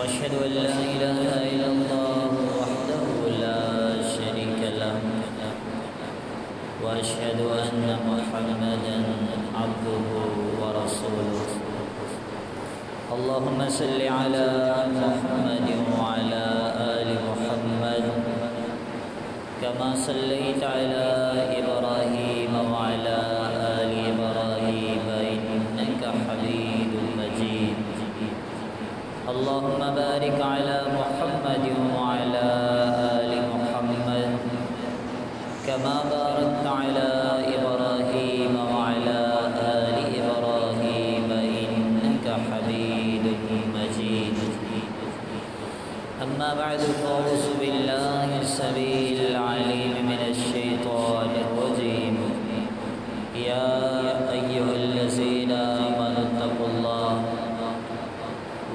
وأشهد أن لا إله إلا الله وحده لا شريك له وأشهد أن محمدا عبده ورسوله اللهم صل على محمد وعلى آل محمد كما صليت على إبراهيم وعلى آل إبراهيم إنك حميد مجيد اللهم بارك على محمد وعلى آل محمد كما باركت على إبراهيم وعلى آل إبراهيم إنك حميد مجيد أما بعد فأعوذ بالله السميع العليم من الشيطان الرجيم يا أيها الذين آمنوا اتقوا الله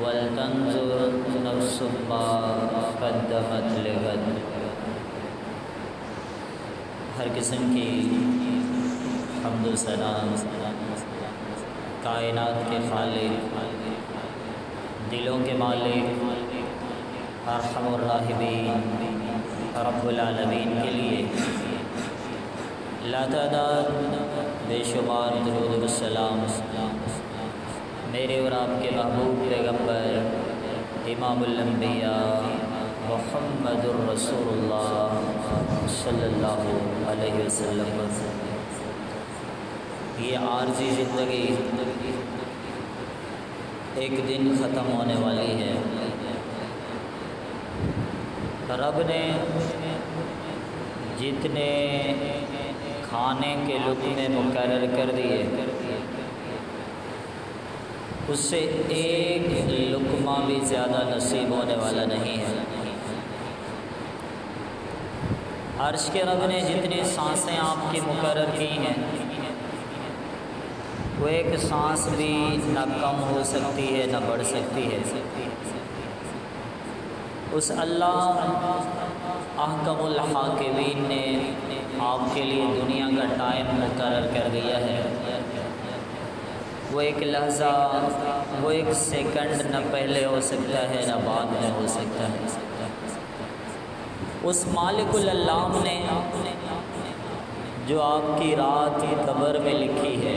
ولتنظر نفس ما قدمت لغد۔ ہر قسم کی حمد و ثنا کائنات کے خالق، دلوں کے مالک، ارحم الراحمین رب العالمین کے لیے لاتعداد بے شمار درود و سلام میرے اور آپ کے محبوب پیغمبر امام الانبیاء محمد الرسول اللہ صلی اللہ علیہ وسلم۔ یہ عارضی زندگی ایک دن ختم ہونے والی ہے۔ رب نے جتنے کھانے کے لقمے مقرر کر دیے اس سے ایک لقمہ بھی زیادہ نصیب ہونے والا نہیں ہے۔ عرش کے رب نے جتنی سانسیں آپ کی مقرر کی ہیں وہ ایک سانس بھی نہ کم ہو سکتی ہے نہ بڑھ سکتی ہے۔ اس اللہ احکم الحاکمین نے آپ کے لیے دنیا کا ٹائم مقرر کر دیا ہے۔ وہ ایک لحظہ، وہ ایک سیکنڈ نہ پہلے ہو سکتا ہے نہ بعد میں ہو سکتا ہے۔ اس مالک العلام نے جو آپ کی رات قبر میں لکھی ہے،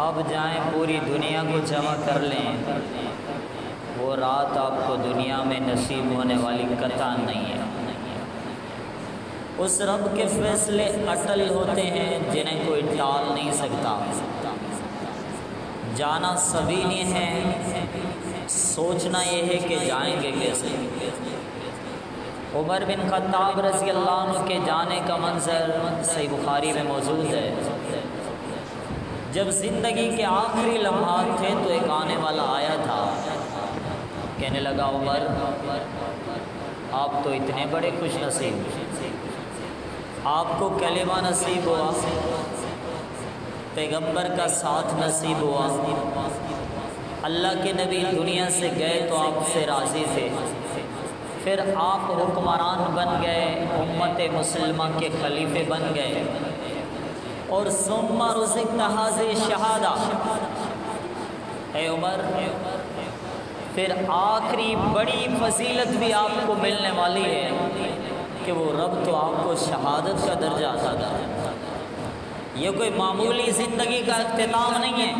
آپ جائیں پوری دنیا کو جمع کر لیں، وہ رات آپ کو دنیا میں نصیب ہونے والی قطع نہیں ہے۔ اس رب کے فیصلے اٹل ہوتے ہیں جنہیں کوئی ٹال نہیں سکتا۔ جانا سبھی نے ہے، سوچنا یہ ہے کہ جائیں گے کیسے۔ عمر بن خطاب رضی اللہ عنہ کے جانے کا منظر صحیح بخاری میں موجود ہے۔ جب زندگی کے آخری لمحات تھے تو ایک آنے والا آیا تھا، کہنے لگا عمر آپ تو اتنے بڑے خوش نصیب، آپ کو کلمہ نصیب ہوا، پیغمبر کا ساتھ نصیب ہوا، اللہ کے نبی دنیا سے گئے تو آپ سے راضی تھے، پھر آپ حکمران بن گئے، امت مسلمہ کے خلیفے بن گئے، اور ثم رزقت هذه الشہادہ۔ اے عمر پھر آخری بڑی فضیلت بھی آپ کو ملنے والی ہے کہ وہ رب تو آپ کو شہادت کا درجہ عطا تھا۔ یہ کوئی معمولی زندگی کا اختتام نہیں ہے،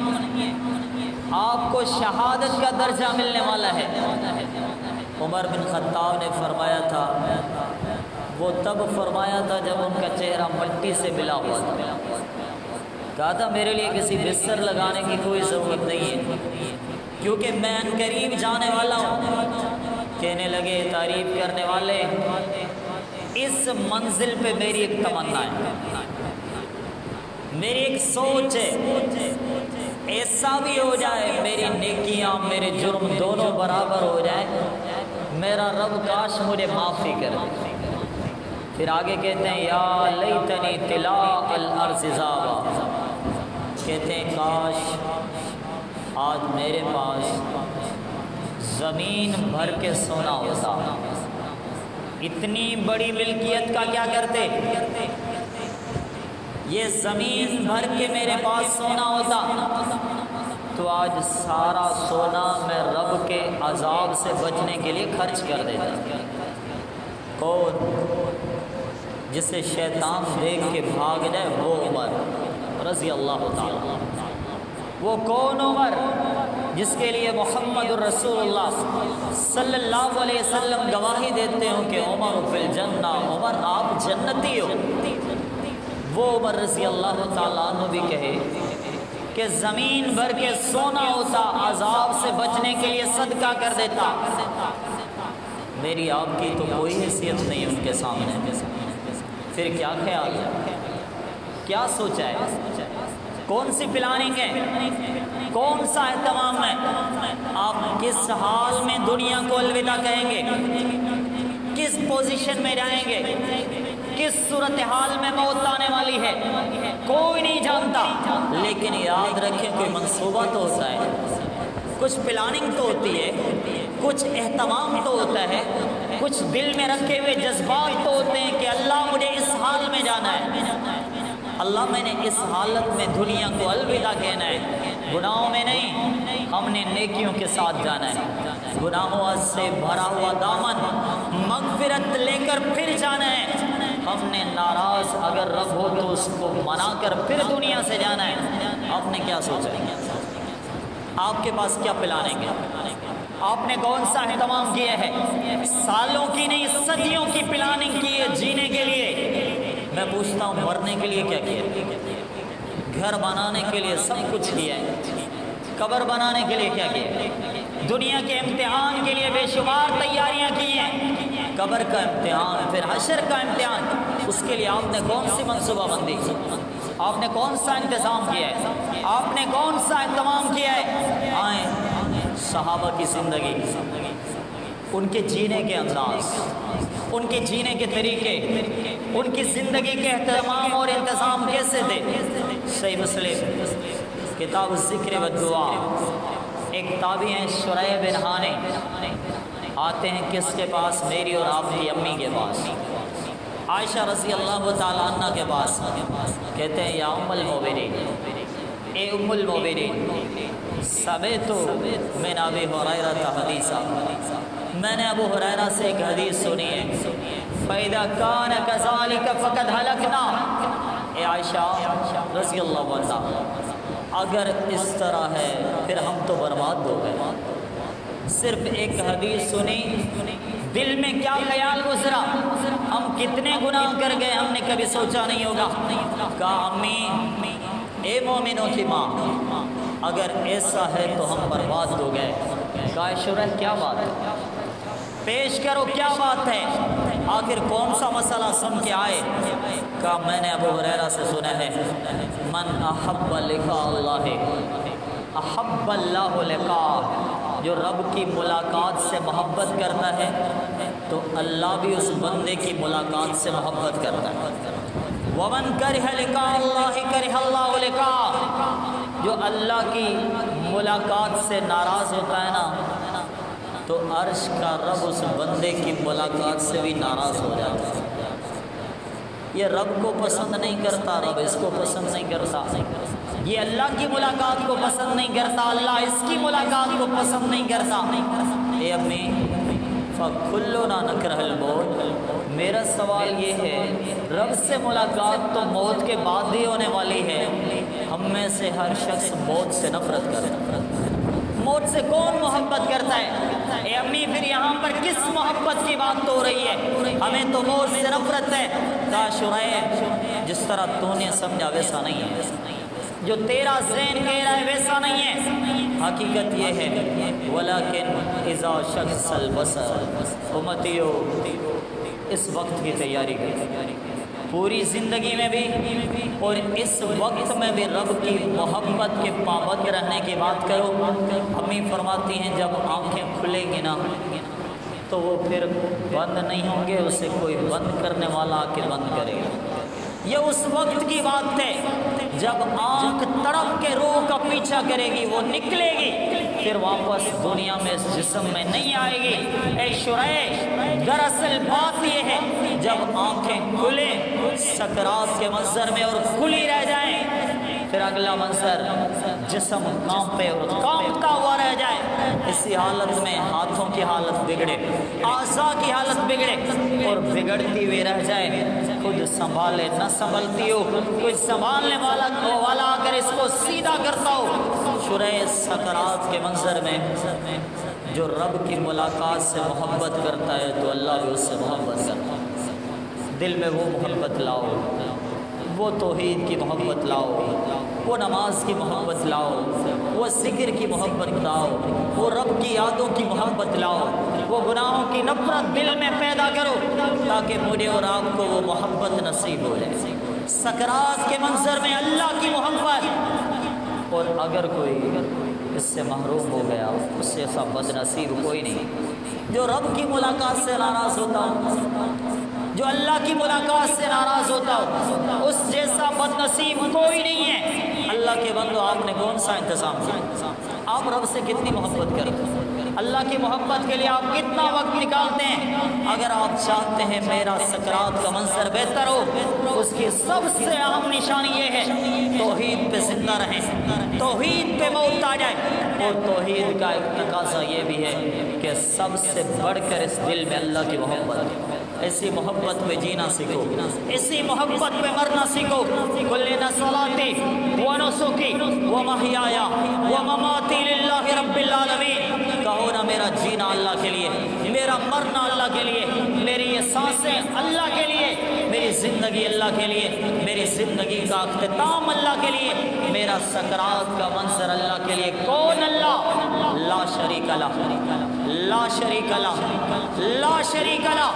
آپ کو شہادت کا درجہ ملنے والا ہے۔ عمر بن خطاب نے فرمایا تھا، وہ تب فرمایا تھا جب ان کا چہرہ مٹی سے ملا ہوا تھا، کہا تھا میرے لیے کسی بستر لگانے کی کوئی ضرورت نہیں ہے کیونکہ میں ان قریب جانے والا ہوں۔ کہنے لگے تعریف کرنے والے، اس منزل پہ میری ایک تمنا ہے، میری ایک سوچ ہے، ایسا بھی ہو جائے میری نیکیاں میرے جرم دونوں برابر ہو جائے، میرا رب کاش مجھے معافی کر دے۔ پھر آگے کہتے ہیں یا لیتنی طلاء الارض ذابا، کہتے ہیں کاش آج میرے پاس زمین بھر کے سونا ہوتا، اتنی بڑی ملکیت کا کیا کرتے، یہ زمین بھر کے میرے پاس سونا ہوتا تو آج سارا سونا میں رب کے عذاب سے بچنے کے لیے خرچ کر دیتا۔ کون؟ جسے شیطان دیکھ کے بھاگ جائے وہ عمر رضی اللہ تعالیٰ۔ وہ کون عمر جس کے لیے محمد الرسول اللہ صلی اللہ علیہ وسلم گواہی دیتے ہوں کہ عمر فی الجنہ، عمر آپ جنتی ہو۔ وہ عمر رضی اللہ تعالیٰ عنہ بھی کہے کہ زمین بھر کے سونا ہوتا عذاب سے بچنے کے لیے صدقہ کر دیتا۔ میری آپ کی تو کوئی حیثیت نہیں ان کے سامنے، پھر کیا خیال ہے، کیا سوچا ہے، کون سی پلاننگ ہے، کون سا اہتمام ہے؟ آپ کس حال میں دنیا کو الوداع کہیں گے، کس پوزیشن میں جائیں گے، کس صورتحال میں موت آنے والی ہے، کوئی نہیں جانتا۔ لیکن یاد رکھیں کوئی منصوبہ تو ہوتا ہے، کچھ پلاننگ تو ہوتی ہے، کچھ اہتمام تو ہوتا ہے، کچھ دل میں رکھے ہوئے جذبات تو ہوتے ہیں کہ اللہ مجھے اس حال میں جانا ہے، اللہ میں نے اس حالت میں دنیا کو الوداع کہنا ہے، گناہوں میں نہیں، ہم نے نیکیوں کے ساتھ جانا ہے، گناہوں سے بھرا ہوا دامن مغفرت لے کر پھر جانا ہے۔ ہم نے ناراض اگر رب ہو تو اس کو منا کر پھر دنیا سے جانا ہے۔ آپ نے کیا سوچا ہے؟ آپ کے پاس کیا پلاننگ ہے؟ آپ نے کون سا اہتمام کیا ہے؟ سالوں کی نہیں صدیوں کی پلاننگ کی ہے جینے کے لیے۔ میں پوچھتا ہوں مرنے کے لیے کیا کیا؟ گھر بنانے کے لیے سب کچھ کیا ہے، قبر بنانے کے لیے کیا کیا؟ دنیا کے امتحان کے لیے بے شمار تیاریاں کی ہیں، قبر کا امتحان، پھر حشر کا امتحان، اس کے لیے آپ نے کون سی منصوبہ بندی کی؟ آپ نے کون سا انتظام کیا ہے؟ آپ نے کون سا اہتمام کیا ہے؟ آئیں صحابہ کی زندگی، ان کے جینے کے انداز، ان کے جینے کے طریقے، ان کی زندگی کے اہتمام اور انتظام کیسے تھے؟ صحیح مسلم کتاب الذکر والدعا، ایک تابعی ہیں شریح بن حانے، آتے ہیں کس کے پاس؟ میری اور آپ کی امی کے پاس، عائشہ رضی اللہ تعالیٰ عنہ کے پاس، کہتے ہیں یا ام المؤمنین، اے ام المؤمنین، سمعت من ابی ہریرہ حدیثا، میں نے ابو ہریرہ سے ایک حدیث سنی ہے، فَإِذَا كَانَ كَذَلِكَ فَقَدْ هَلَكْنَا، اے عائشہ رضی اللہ عنہ، اگر اس طرح ہے پھر ہم تو برباد ہو گئے۔ صرف ایک حدیث سنی، دل میں کیا خیال گزرا، ہم کتنے گناہ کر گئے ہم نے کبھی سوچا نہیں ہوگا۔ کہا امی اے مومنوں کی ماں، اگر ایسا ہے تو ہم برباد ہو گئے۔ کہا شریح کیا بات ہے، پیش کرو کیا بات ہے، آخر کون سا مسئلہ سن کے آئے؟ کہا میں نے ابو ہریرہ سے سنا ہے، من احب لقاء اللہ احب اللہ لقاء، جو رب کی ملاقات سے محبت کرتا ہے تو اللہ بھی اس بندے کی ملاقات سے محبت کرتا ہے۔ ومن کرہ لقاء اللہ کرہ اللہ لقاء، جو اللہ کی ملاقات سے ناراض ہوتا ہے نا تو عرش کا رب اس بندے کی ملاقات سے بھی ناراض ہو جاتا ہے۔ یہ رب کو پسند نہیں کرتا، رب اس کو پسند نہیں کرتا، یہ اللہ کی ملاقات کو پسند نہیں کرتا، اللہ اس کی ملاقات کو پسند نہیں کرتا۔ اے امی فَكُلُّنَا نَكْرَهُ الْمَوْتَ، میرا سوال یہ ہے رب سے ملاقات تو موت کے بعد ہی ہونے والی ہے، ہم میں سے ہر شخص موت سے نفرت کرتا ہے، موت سے کون محبت کرتا ہے؟ اے امی پھر یہاں پر کس محبت کی بات تو ہو رہی ہے؟ ہمیں تو موت سے نفرت ہے۔ کہا شریح جس طرح تو نے سمجھا ویسا نہیں ہے، جو تیرا ذہن کہہ رہا ہے ویسا نہیں ہے، حقیقت یہ ہے وَلَكِنْ إِذَا شَخَّصَ الْبَصَرُ، امتیو اس وقت کی تیاری کی، پوری زندگی میں بھی اور اس وقت میں بھی رب کی محبت کے پابند رہنے کی بات کرو۔ امی فرماتی ہیں جب آنکھیں کھلیں گی نا تو وہ پھر بند نہیں ہوں گے، اسے کوئی بند کرنے والا آ کے بند کرے گا۔ یہ اس وقت کی بات ہے جب آنکھ تڑپ کے روح کا پیچھا کرے گی، وہ نکلے گی، پھر واپس دنیا میں اس جسم میں نہیں آئے گی۔ اے شریح دراصل بات یہ ہے جب آنکھیں کھلیں سکرات کے منظر میں اور کھلی رہ جائیں پھر اگلا منظر جسم کانپے اور کانپتا ہوا رہ جائے، اسی حالت میں ہاتھوں کی حالت بگڑے، اعضاء کی حالت بگڑے اور بگڑتی ہوئی رہ جائے، خود سنبھالے نہ سنبھلتی ہو، کوئی سنبھالنے والا اگر اس کو سیدھا کرتا ہو۔ شرح سکرات کے منظر میں جو رب کی ملاقات سے محبت کرتا ہے تو اللہ بھی اس سے محبت کرتا ہے۔ دل میں وہ محبت لاؤ، وہ توحید کی محبت لاؤ، وہ نماز کی محبت لاؤ، وہ ذکر کی محبت لاؤ، وہ رب کی یادوں کی محبت لاؤ، وہ گناہوں کی نفرت دل میں پیدا کرو تاکہ مجھے اور آپ کو وہ محبت نصیب ہو جائے۔ سکرات کے منظر میں اللہ کی محبت، اور اگر کوئی اس سے محروم ہو گیا، اس سے ایسا بد نصیب کوئی نہیں جو رب کی ملاقات سے ناراض ہوتا ہو، جو اللہ کی ملاقات سے ناراض ہوتا ہو، اس جیسا بد نصیب کوئی نہیں ہے۔ اللہ کے بندو، آپ نے کون سا انتظام کیا؟ آپ رب سے کتنی محبت کرتے ہیں؟ اللہ کی محبت کے لیے آپ کتنا وقت نکالتے ہیں؟ اگر آپ چاہتے ہیں میرا سکرات کا منظر بہتر ہو، اس کی سب سے اہم نشانی یہ ہے توحید پہ زندہ رہیں، توحید پہ موت آ جائے۔ اور توحید کا ایک تقاضا یہ بھی ہے کہ سب سے بڑھ کر اس دل میں اللہ کی محبت، ایسی محبت میں جینا سیکھو، اسی محبت میں مرنا سیکھو۔ قل ان صلاتی و نسکی و محیای و مماتی للہ رب العالمین، کہو نا میرا جینا اللہ کے لیے، میرا مرنا اللہ کے لیے، میری یہ سانسیں اللہ کے لیے، میری زندگی اللہ کے لیے، میری زندگی کا اختتام اللہ کے لیے، میرا سکرات کا منظر اللہ کے لیے۔ کون اللہ؟ لا شریک لہ، لا شریک لہ، لا شریک لہ۔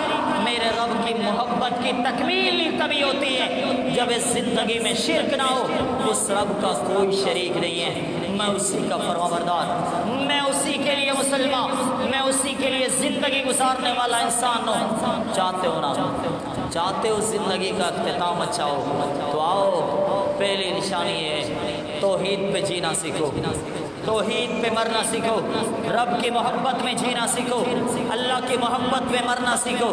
میرے رب کی محبت کی تکمیل تبھی ہوتی ہے جب اس زندگی میں شرک نہ ہو، اس رب کا کوئی شریک نہیں ہے، میں اسی کا فرمانبردار، میں اسی کے لیے مسلمان، میں اسی کے لیے زندگی گزارنے والا انسان ہوں۔ چاہتے ہو نا، چاہتے ہو زندگی کا اختتام اچھا ہو تو آؤ، پہلی نشانی ہے توحید پہ جینا سیکھو، توحید پہ مرنا سیکھو، رب کی محبت میں جینا سیکھو، اللہ کی محبت میں مرنا سیکھو۔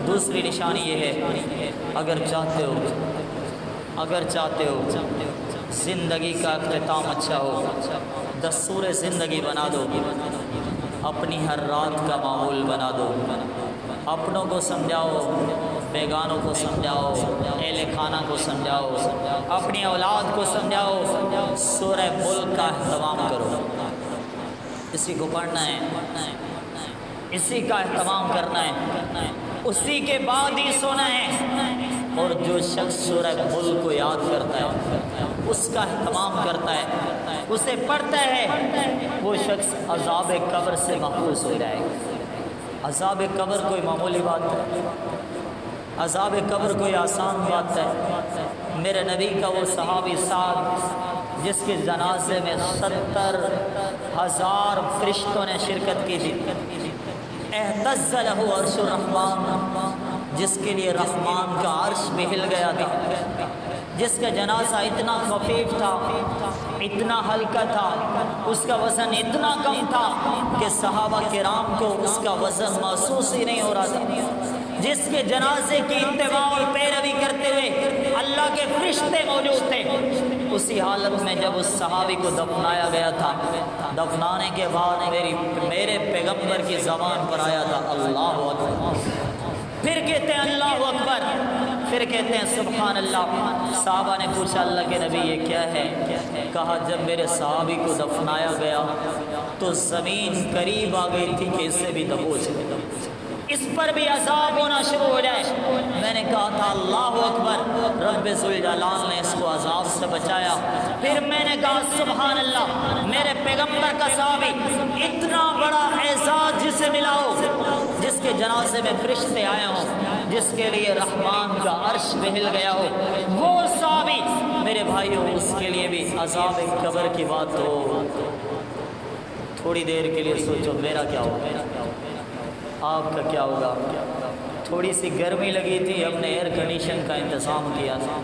دوسری نشانی یہ ہے اگر چاہتے ہو زندگی کا اختتام اچھا ہو، دستور زندگی بنا دو، اپنی ہر رات کا معمول بنا دو، اپنوں کو سمجھاؤ، بیگانوں کو سمجھاؤ، اہل خانہ کو سمجھاؤ، اپنی اولاد کو سمجھاؤ، سورہ ملک کا اہتمام کرو، اسی کو پڑھنا ہے، اسی کا اہتمام کرنا ہے، اسی کے بعد ہی سونا ہے۔ اور جو شخص سورہ ملک کو یاد کرتا ہے، اس کا اہتمام کرتا ہے، اسے پڑھتا ہے، وہ شخص عذاب قبر سے محفوظ ہو جائے گا۔ عذاب قبر کوئی معمولی بات ہے، عذاب قبر کوئی آسان بات ہے۔ میرے نبی کا وہ صحابی سعد جس کے جنازے میں 70,000 فرشتوں نے شرکت کی تھی، اہتز لہ عرش الرحمن، جس کے لیے رحمان کا عرش بھی ہل گیا تھا، جس کا جنازہ اتنا خفیف تھا، اتنا ہلکا تھا، اس کا وزن اتنا کم تھا کہ صحابہ کرام کو اس کا وزن محسوس ہی نہیں ہو رہا تھا، جس کے جنازے کی اتباع اور پیروی کرتے ہوئے اللہ کے فرشتے موجود تھے۔ اسی حالت میں جب اس صحابی کو دفنایا گیا تھا، دفنانے کے بعد میرے پیغمبر کی زبان پر آیا تھا اللہ اکبر، پھر کہتے ہیں اللہ اکبر، پھر کہتے ہیں سبحان اللہ۔ صحابہ نے پوچھا اللہ کے نبی یہ کیا ہے؟ کہا جب میرے صحابی کو دفنایا گیا تو زمین قریب آ گئی تھی کہ اسے بھی دبوچ لے، اس پر بھی عذاب ہونا شروع ہو جائے۔ میں نے کہا تھا اللہ اکبر، رب ذوالجلال نے اس کو عذاب سے بچایا۔ پھر میں نے کہا سبحان اللہ، میرے پیغمبر کا صحابی اتنا بڑا اعزاز جسے ملا ہو، جس کے جنازے میں فرشتے آئے ہوں، جس کے لیے رحمان کا عرش بھی ہل گیا ہو، وہ صحابی میرے بھائیوں، اس کے لیے بھی عذاب قبر کی بات ہو۔ تھوڑی دیر کے لیے سوچو میرا کیا ہوگا، آپ کا کیا ہوگا؟ تھوڑی سی گرمی لگی تھی، ہم نے ایئر کنڈیشن کا انتظام کیا تھا۔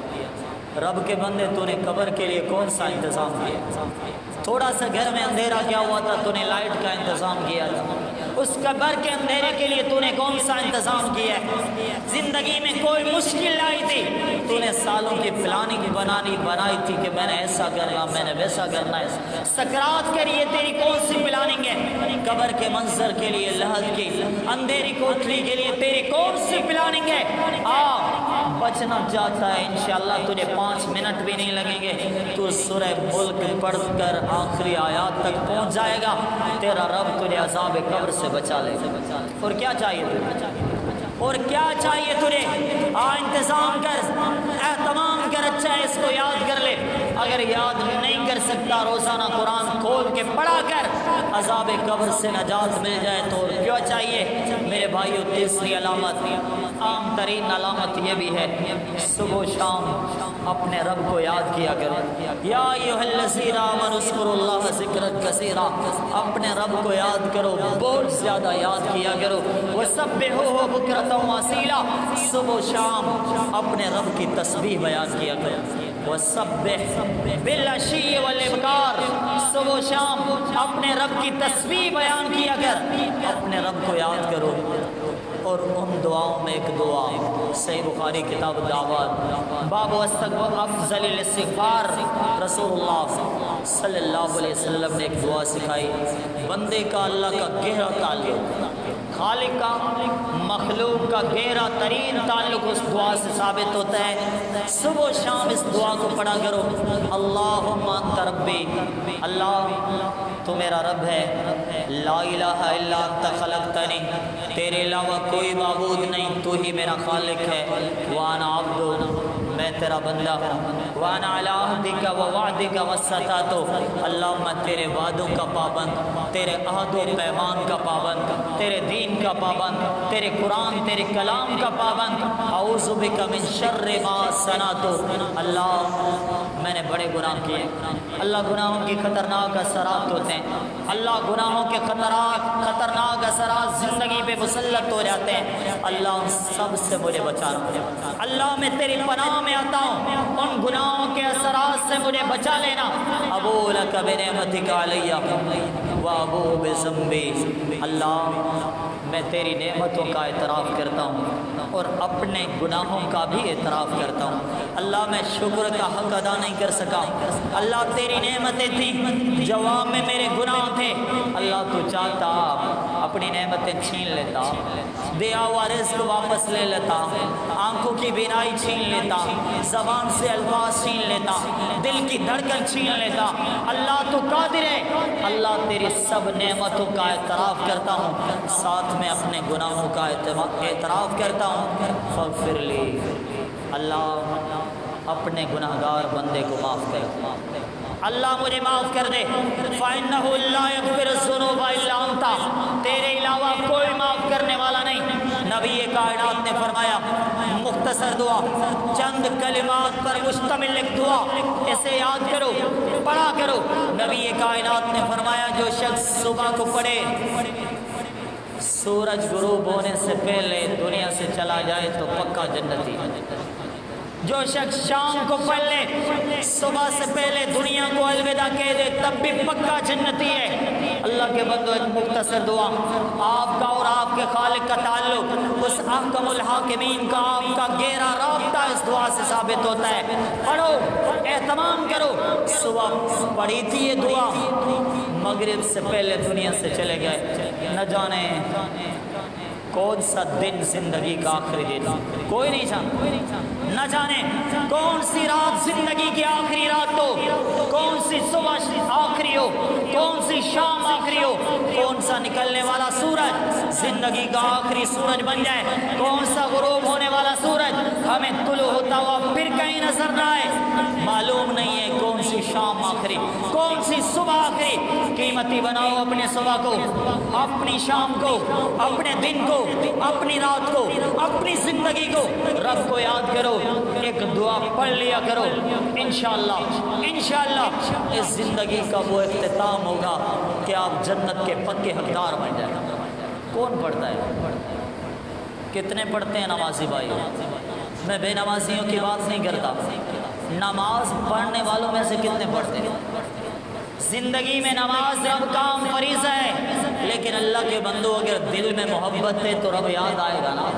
رب کے بندے، تو نے قبر کے لیے کون سا انتظام کیا؟ تھوڑا سا گھر میں اندھیرا کیا ہوا تھا، تو نے لائٹ کا انتظام کیا تھا۔ اس قبر کے اندھیرے کے لیے تو نے کون سا انتظام کیا ہے؟ زندگی میں کوئی مشکل آئی تھی تو نے سالوں کی پلاننگ بنائی تھی کہ میں نے ایسا کرنا، میں نے ویسا کرنا ہے۔ سکرات کے لیے تیری کون سی پلاننگ ہے؟ قبر کے منظر کے لیے، لحد کی اندھیری کوٹری کے لیے تیری کون سی پلاننگ ہے؟ بچنا چاہتا ہے انشاءاللہ تجھے 5 منٹ بھی نہیں لگیں گے، تو سورہ ملک پڑھ کر آخری آیات تک پہنچ جائے گا، تیرا رب تجھے عذاب قبر سے بچا لے گا۔ اور کیا چاہیے تجھے؟ اور کیا چاہیے تجھے؟ انتظام کر، اہتمام کر، اچھا اس کو یاد کر لے۔ اگر یاد نہیں کر سکتا روزانہ قرآن کھول کے پڑھا کر، عذاب قبر سے نجات مل جائے تو اور کیا چاہیے؟ میرے بھائیو، تیسری علامت، عام ترین علامت یہ بھی ہے، صبح و شام اپنے رب کو یاد کیا کرو۔ یا ایھا الذین آمنوا اذکروا اللہ ذکرا کثیرا، اپنے رب کو یاد کرو، بہت زیادہ یاد کیا کرو۔ وسبحوہ بکرۃ واصیلا، صبح و شام اپنے رب کی تسبیح بیان کیا کرو۔ وسبح بالعشی والابکار، صبح و شام اپنے رب کی تسبیح بیان کیا کر، اپنے رب کو یاد کرو۔ اور ان دعاؤں میں ایک دعا صحیح بخاری کتاب دعوات باب استغفار افضل الاستغفار، رسول اللہ صلی اللہ علیہ وسلم نے ایک دعا سکھائی۔ بندے کا اللہ کا گہرا تعلق، خالق کا مخلوق کا گہرا ترین تعلق اس دعا سے ثابت ہوتا ہے۔ صبح و شام اس دعا کو پڑھا کرو۔ اللہم انت ربی، اللہ تو میرا رب ہے، لا الہ الا انت خلقتنی، تیرے علاوہ کوئی معبود نہیں، تو ہی میرا خالق ہے۔ وانا عبد، میں تیرا بندہ ہوں۔ وانا علی عہدک و وعدک واستطعت، اللہ میں تیرے وعدوں کا پابند، تیرے عہد و پیمان کا پابند، تیرے دین کا پابند، تیرے قرآن تیرے کلام کا پابند۔ اعوذ بک من شر ما صنعت، اللہ میں نے بڑے گناہ کیے، اللہ گناہوں کی خطرناک اثرات ہوتے ہیں، اللہ گناہوں کے خطرناک اثرات زندگی پہ مسلط ہو جاتے ہیں، اللہ ان سب سے مجھے بچانا، اللہ میں تیری پناہ میں آتا ہوں، ان گناہوں کے اثرات سے مجھے بچا لینا۔ ابو لک بنعمتک علیہ و ابو بذنبی، اللہ میں تیری نعمتوں کا اعتراف کرتا ہوں اور اپنے گناہوں کا بھی اعتراف کرتا ہوں۔ اللہ میں شکر کا حق ادا نہیں کر سکا، اللہ تیری نعمتیں تھیں، جواب میں میرے گناہ تھے، اللہ تو چاہتا اپنی نعمتیں چھین لیتا، دیا ہوا رزق واپس لے لیتا، آنکھوں کی بینائی چھین لیتا، زبان سے الفاظ چھین لیتا، دل کی دھڑکن چھین لیتا۔ اللہ تو قادر ہے، اللہ تیری سب نعمتوں کا اعتراف کرتا ہوں، ساتھ میں اپنے گناہوں کا اعتراف کرتا ہوں۔ فاغفر لی، اللہ اپنے گناہگار بندے کو معاف کر، اللہ مجھے معاف کر دے۔ فَإِنَّهُ لَا يَغْفِرُ الذُّنُوبَ إِلَّا أَنْتَ، تیرے علاوہ کوئی معاف کرنے والا نہیں۔ نبی کائنات نے فرمایا، مختصر دعا، چند کلمات پر مشتمل ایک دعا، اسے یاد کرو، پڑھا کرو۔ نبی کائنات نے فرمایا، جو شخص صبح کو پڑھے سورج غروب ہونے سے پہلے دنیا سے چلا جائے تو پکا جنتی، جو شخص شام کو پڑھ لے صبح سے پہلے دنیا کو الوداع کہہ دے تب بھی پکا جنتی ہے۔ اللہ کے بندو، ایک مختصر دعا، آپ کا اور آپ کے خالق کا تعلق، اس احکم الحاکمین کا آپ کا گہرا رابطہ اس دعا سے ثابت ہوتا ہے۔ پڑھو، اہتمام کرو۔ صبح پڑھی تھی یہ دعا، مغرب سے پہلے دنیا سے چلے گئے، نہ جانے کون سا دن زندگی کا آخری دن، کوئی نہیں جانتا، نہ جانے کون سی رات زندگی کی آخری رات ہو، کون سی صبح آخری ہو، کون سی شام آخری ہو، کون سا نکلنے والا سورج زندگی کا آخری سورج بن جائے، کون سا غروب ہونے والا سورج ہمیں طلوع ہوتا ہوا پھر کہیں نظر نہ آئے، معلوم نہیں ہے کون سی شام آخری، کون سی صبح آخری۔ قیمتی بناؤ اپنے صبح کو، اپنی شام کو، اپنے دن کو، اپنی رات کو، اپنی زندگی کو، رب کو یاد کرو، ایک دعا پڑھ لیا کرو، انشاءاللہ اس زندگی کا وہ اختتام ہوگا کہ آپ جنت کے پکے حقدار بن جائیں۔ کون پڑھتا ہے؟ کتنے پڑھتے ہیں نمازی بھائی؟ میں بے نمازیوں کی بات نہیں کرتا، نماز پڑھنے والوں میں سے کتنے پڑھتے ہیں؟ زندگی میں نماز رب کا فریضہ ہے، لیکن اللہ کے بندو اگر دل میں محبت ہے تو رب یاد آئے گا نا۔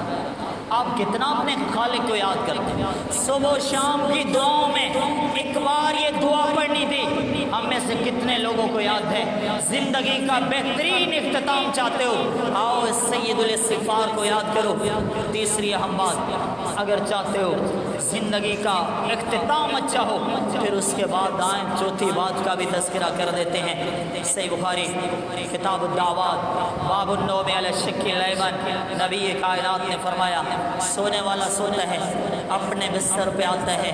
آپ کتنا اپنے خالق کو یاد کرتے ہیں؟ صبح و شام کی دعاؤں میں ایک بار یہ دعا پڑھنی تھی۔ ہم میں سے کتنے لوگوں کو یاد ہے؟ زندگی کا بہترین اختتام چاہتے ہو، آؤ سید الاستغفار کو یاد کرو۔ تیسری اہم بات، اگر چاہتے ہو زندگی کا اختتام اچھا ہو، پھر اس کے بعد آئیں چوتھی بات کا بھی تذکرہ کر دیتے ہیں۔ صحیح بخاری کتاب الدعوات باب النوم علی الشق الایمن، نبی کائنات نے فرمایا سونے والا سوتا ہے، اپنے بستر پہ آتا ہے،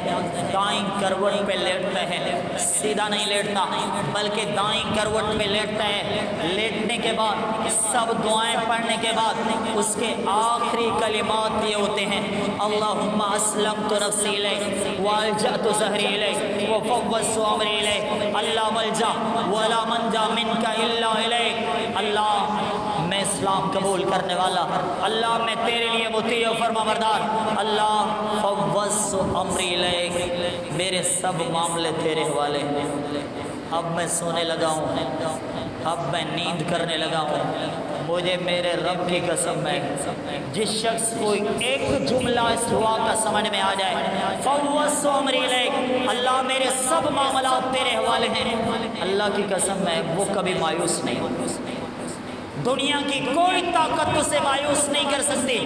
دائیں کروٹ پہ لیٹتا ہے، سیدھا نہیں لیٹتا بلکہ دائیں کروٹ پہ لیٹتا ہے۔ لیٹنے کے بعد سب دعائیں پڑھنے کے بعد اس کے آخری کلمات یہ ہوتے ہیں، اللہم اسلمت نفسی الیک والجأت ظہری الیک وفوضت امری الیک، اللہ ملجا ولا منجا منک الا الیک، اللہ میں اسلام قبول کرنے والا، اللہ میں تیرے لیے مطیع و فرما بردار، اللہ فوضت امری الیک، میرے سب معاملے تیرے حوالے ہیں۔ اب میں سونے لگا ہوں، اب میں نیند کرنے لگا ہوں، مجھے میرے رب کی قسم ہے جس شخص کو ایک جملہ اس دعا کا سمجھ میں آ جائے، فوضت امری الیک، اللہ میرے سب معاملات تیرے حوالے ہیں، اللہ کی قسم ہے وہ کبھی مایوس نہیں ہوتا۔ دنیا کی کوئی طاقت اسے مایوس نہیں کر سکتی،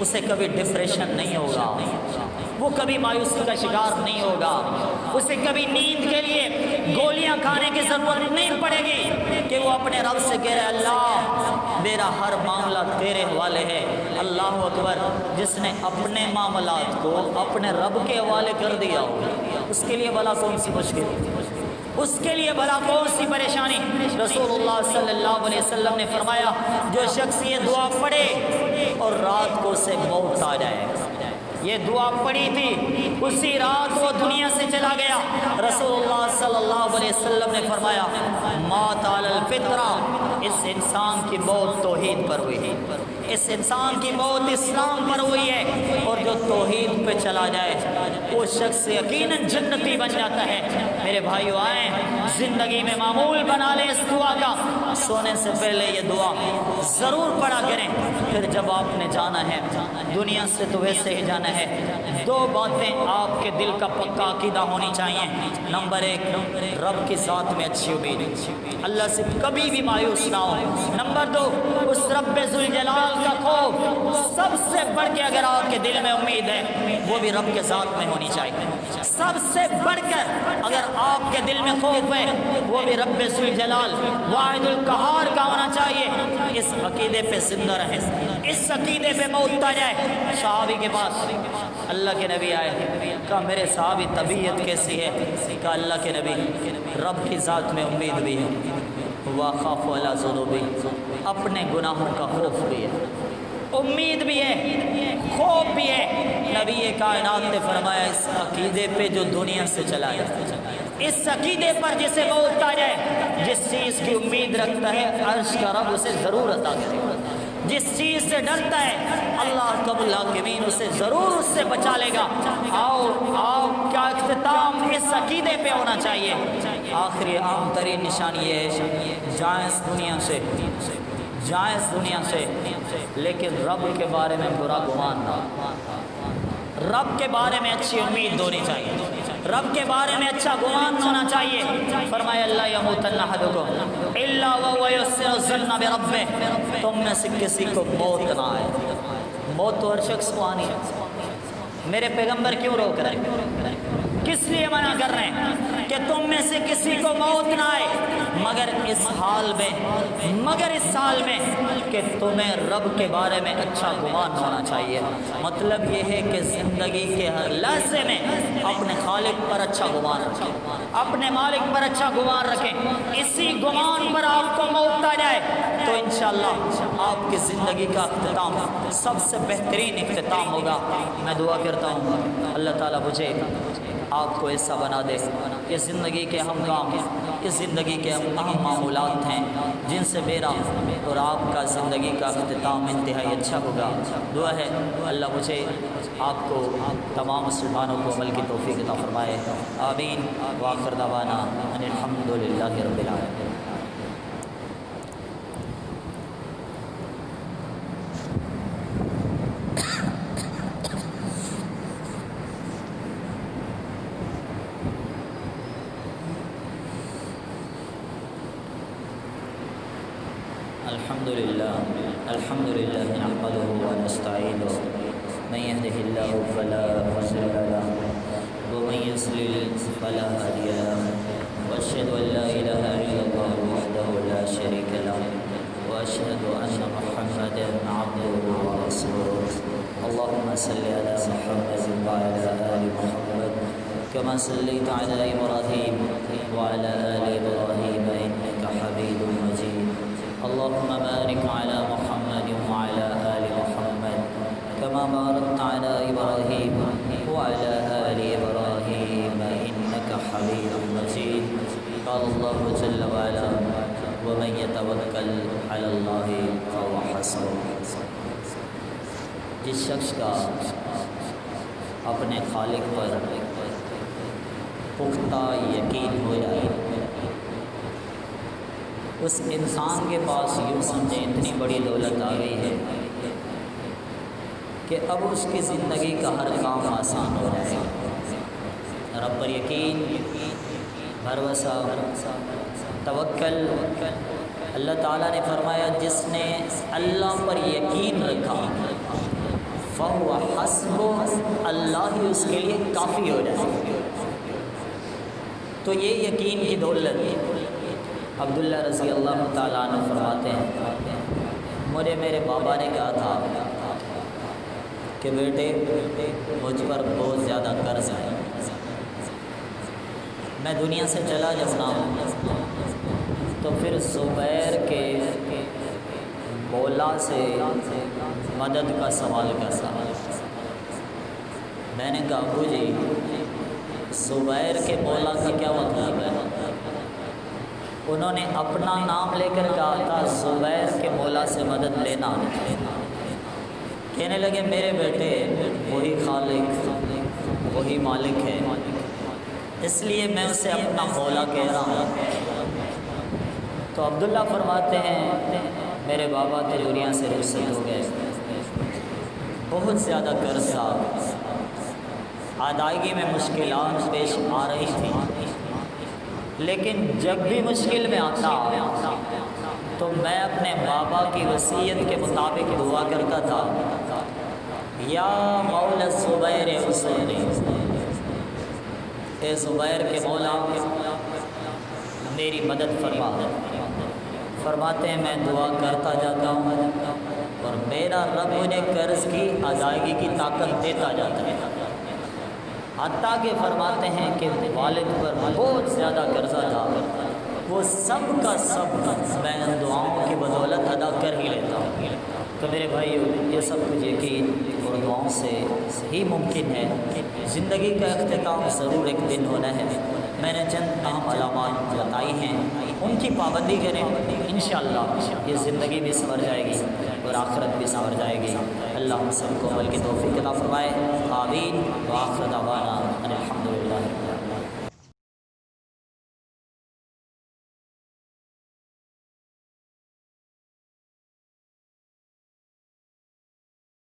اسے کبھی ڈپریشن نہیں ہوگا، وہ کبھی مایوسی کا شکار نہیں ہوگا، اسے کبھی نیند کے لیے گولیاں کھانے کی ضرورت نہیں پڑے گی کہ وہ اپنے رب سے کہہ رہے اللہ میرا ہر معاملہ تیرے حوالے ہے۔ اللہ اکبر، جس نے اپنے معاملات کو اپنے رب کے حوالے کر دیا ہو اس کے لیے بھلا کون سی مشکل، اس کے لیے بھلا کون سی پریشانی۔ رسول اللہ صلی اللہ علیہ وسلم نے فرمایا جو شخص یہ دعا پڑھے اور رات کو اسے موت آ جائے، یہ دعا پڑھی تھی اسی رات وہ دنیا سے چلا گیا، رسول اللہ صلی اللہ علیہ وسلم نے فرمایا مات علی الفطرہ، اس انسان کی موت توحید پر ہوئی ہے، اس انسان کی موت اسلام پر ہوئی ہے، اور جو توحید پہ چلا جائے وہ شخص یقیناً جنتی بن جاتا ہے۔ میرے بھائیو آئیں زندگی میں معمول بنا لیں اس دعا کا، سونے سے پہلے یہ دعا ضرور پڑھا کریں۔ پھر جب آپ نے جانا ہے دنیا سے تو ویسے ہی جانا ہے، دو باتیں آپ کے دل کا پکا عقیدہ ہونی چاہیے۔ نمبر ایک، رب کی ذات میں اچھی امید، اللہ سے کبھی بھی مایوس نہ ہو۔ نمبر دو، اس رب ذوالجلال کا خوف، سب سے بڑھ کے اگر آپ کے دل میں امید ہے وہ بھی رب کے ذات میں ہونی چاہیے، سب سے بڑھ کر اگر آپ کے دل میں خوف ہے وہ بھی رب ذوالجلال واحد القہار کا ہونا چاہیے۔ اس عقیدے پہ زندہ رہیں، اس عقیدے پہ موت آ جائے۔ صحابی کے پاس اللہ کے نبی آئے، کہا میرے صحابی طبیعت کیسی ہے؟ کہا اللہ کے نبی رب کی ذات میں امید بھی ہے، وَأَخَافُ عَلَىٰ ذُنُوبِي، اپنے گناہوں کا خوف بھی ہے، امید بھی ہے، خوف بھی ہے۔ نبی کائنات نے فرمایا اس عقیدے پہ جو دنیا سے چلا جائے، اس عقیدے پر جسے موت آ جائے، جس چیز کی امید رکھتا ہے عرش کا رب اسے ضرور عطا کرے گا، جس چیز سے ڈرتا ہے اللہ رب العالمین اسے ضرور اس سے بچا لے گا۔ آؤ آپ کا اختتام اس عقیدے پہ ہونا چاہیے۔ آخری عام ترین نشانی یہ ہے جائیں اس دنیا سے، جائیں اس دنیا سے، لیکن رب کے بارے میں برا گمان نہ، رب کے بارے میں اچھی امید ہونی چاہیے، رب کے بارے میں اچھا گمان ہونا چاہیے۔ فرمایا اللہ یموتن احدکم الا وهو یحسن الظن بربہ، تم میں سے کسی کو موت نہ آئے، موت تو ہر شخص کو آنی ہے۔ میرے پیغمبر کیوں روک رہے ہیں؟ کس لیے منع کر رہے ہیں کہ تم میں سے کسی کو موت نہ آئے مگر اس حال میں کہ تمہیں رب کے بارے میں اچھا گمان ہونا چاہیے۔ مطلب یہ ہے کہ زندگی کے ہر لحظے میں اپنے خالق پر اچھا گمان رکھیں، اپنے مالک پر اچھا گمان رکھیں، اسی گمان پر آپ کو موت آ جائے تو انشاءاللہ آپ کی زندگی کا اختتام سب سے بہترین اختتام ہوگا۔ میں دعا کرتا ہوں اللہ تعالیٰ مجھے آپ کو ایسا بنا دے کہ زندگی کے اہم کام، اس زندگی کے اہم معمولات ہیں جن سے میرا اور آپ کا زندگی کا اختتام انتہائی اچھا ہوگا۔ دعا ہے اللہ مجھے آپ کو تمام مسلمانوں کو عمل کی توفیق عطا فرمائے، آمین۔ وآخر دعوانا ان الحمد للہ رب العالمین۔ الحمد لله نحمده ونستعينه من يهده الله فلا مضل له ومن يضلل فلا هادي له واشهد ان لا اله الا الله وحده لا شريك له واشهد ان محمدا عبده ورسوله اللهم صل على محمد وعلى ال محمد كما صليت على ابراهيم وعلى ال ابراهيم انك حميد مجيد اللهم بارك على محمد وعلى آل محمد كما باركت على إبراهيم وعلى آل إبراهيم إنك حميد مجيد قال الله جل وعلا ومن يتوكل على الله فهو حسبه۔ جس شخص کا اپنے خالق پر پختہ یقین ہو جائے اس انسان کے پاس یوں سمجھیں اتنی بڑی دولت آ گئی ہے کہ اب اس کی زندگی کا ہر کام آسان ہو جائے گا۔ رب پر یقین، بھروسہ، توکل۔ اللہ تعالیٰ نے فرمایا جس نے اللہ پر یقین رکھا فَهُوَ حَسْبُهُ، اللہ ہی اس کے لیے کافی ہو جائے۔ تو یہ یقین کی دولت عبداللہ رضی اللہ تعالیٰ عنہ فرماتے ہیں مجھے میرے بابا نے کہا تھا کہ بیٹے مجھ پر بہت زیادہ قرض ہے، میں دنیا سے چلا جانا تو پھر زبیر کے مولا سے مدد کا سوال کرتا۔ میں نے کہا ابو جی زبیر کے مولا کا کیا مطلب ہے؟ انہوں نے اپنا نام لے کر کہا تھا زبیر کے مولا سے مدد لینا۔ کہنے لگے میرے بیٹے وہی خالق وہی مالک ہے، اس لیے میں اسے اپنا مولا کہہ رہا ہوں۔ تو عبداللہ فرماتے ہیں میرے بابا تو دنیا سے رخصت ہو گئے، بہت زیادہ قرض تھا، ادائیگی میں مشکلات پیش آ رہی تھیں، لیکن جب بھی مشکل میں آتا تو میں اپنے بابا کی وصیت کے مطابق دعا کرتا تھا یا مولا زبیر حسین، اے زبیر کے مولا میری مدد فرما۔ فرماتے ہیں میں دعا کرتا جاتا ہوں اور میرا رب مجھے قرض کی ادائیگی کی طاقت دیتا جاتا ہے، حتیٰ کہ فرماتے ہیں کہ والد پر بہت زیادہ قرضہ تھا، وہ سب کا سب میں ان دعاؤں کی بدولت ادا کر ہی لیتا ہوں۔ تو میرے بھائیو یہ سب کچھ یقین اور دعاؤں سے ہی ممکن ہے۔ زندگی کا اختتام ضرور ایک دن ہونا ہے، میں نے چند اہم علامات بتائی ہیں، ان کی پابندی کریں، انشاءاللہ یہ زندگی بھی سنور جائے گی اور آخرت بھی سنور جائے گی۔ اللہ ہم سب کو عمل کی توفیق عطا فرمائے، آمین۔ وآخر دعوانا ان الحمد